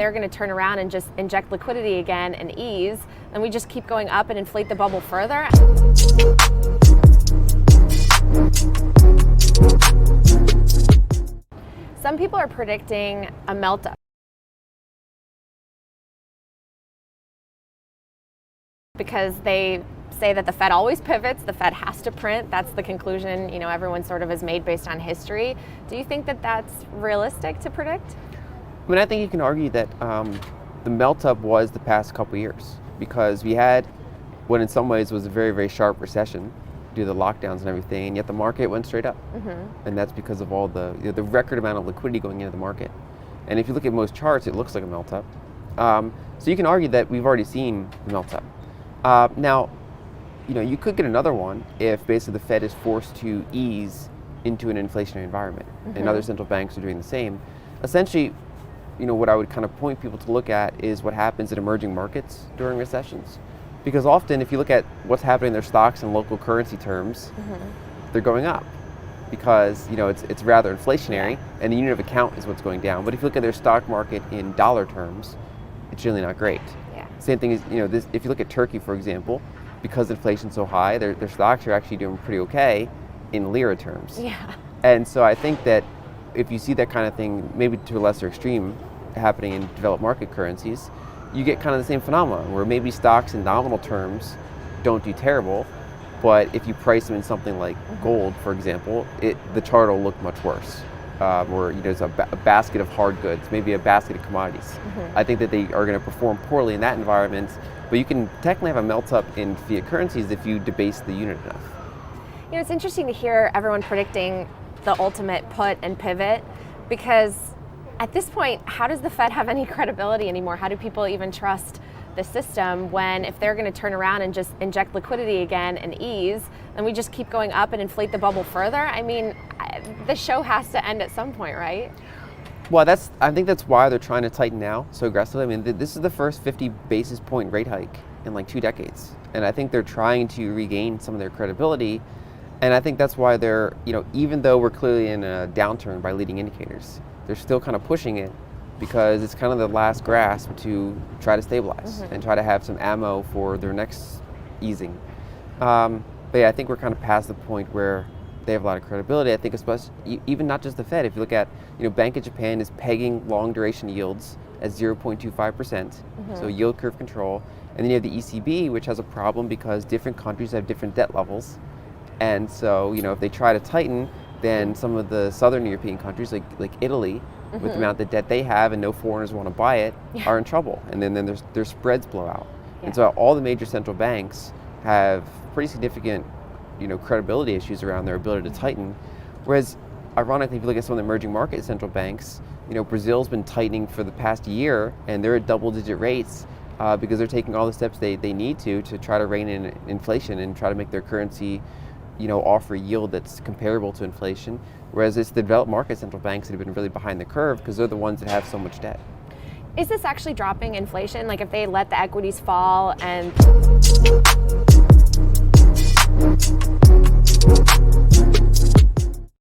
they're going to turn around and just inject liquidity again and ease, and we just keep going up and inflate the bubble further. Some people are predicting a meltdown because they say that the Fed always pivots, the Fed has to print. That's the conclusion, everyone sort of has made based on history. Do you think that that's realistic to predict? I mean, I think you can argue that the melt-up was the past couple years, because we had what in some ways was a very, very sharp recession due to the lockdowns and everything, and yet the market went straight up. And that's because of all the record amount of liquidity going into the market. And if you look at most charts, it looks like a melt-up. So you can argue that we've already seen the melt-up. Now, you could get another one if basically the Fed is forced to ease into an inflationary environment, and other central banks are doing the same. Essentially, what I would kind of point people to look at is what happens in emerging markets during recessions. Because often, if you look at what's happening in their stocks in local currency terms, they're going up because it's rather inflationary, and the unit of account is what's going down. But if you look at their stock market in dollar terms, it's really not great. Same thing is, if you look at Turkey, for example, because inflation's so high, their stocks are actually doing pretty okay in lira terms. And so I think that if you see that kind of thing, maybe to a lesser extreme, happening in developed market currencies, you get kind of the same phenomenon where maybe stocks in nominal terms don't do terrible, but if you price them in something like gold, for example, the chart will look much worse. Or there's a basket of hard goods, maybe a basket of commodities. I think that they are going to perform poorly in that environment, but you can technically have a melt-up in fiat currencies if you debase the unit enough. It's interesting to hear everyone predicting the ultimate put and pivot, because at this point, how does the Fed have any credibility anymore? How do people even trust the system when, if they're going to turn around and just inject liquidity again and ease, then we just keep going up and inflate the bubble further? I mean, the show has to end at some point, right? Well, I think that's why they're trying to tighten now so aggressively. I mean, this is the first 50 basis point rate hike in like 2 decades. And I think they're trying to regain some of their credibility. And I think that's why they're, even though we're clearly in a downturn by leading indicators, they're still kind of pushing it because it's kind of the last grasp to try to stabilize and try to have some ammo for their next easing. But yeah, I think we're kind of past the point where they have a lot of credibility. I think especially, even not just the Fed, if you look at, Bank of Japan is pegging long duration yields at 0.25%, so yield curve control. And then you have the ECB, which has a problem because different countries have different debt levels. And so, if they try to tighten, then some of the southern European countries, like Italy, with the amount of debt they have and no foreigners want to buy it, are in trouble. And then their spreads blow out. And so all the major central banks have pretty significant, credibility issues around their ability to tighten. Whereas, ironically, if you look at some of the emerging market central banks, Brazil's been tightening for the past year, and they're at double-digit rates because they're taking all the steps they need to try to rein in inflation and try to make their currency offer yield that's comparable to inflation, whereas it's the developed market central banks that have been really behind the curve because they're the ones that have so much debt. Is this actually dropping inflation? Like if they let the equities fall and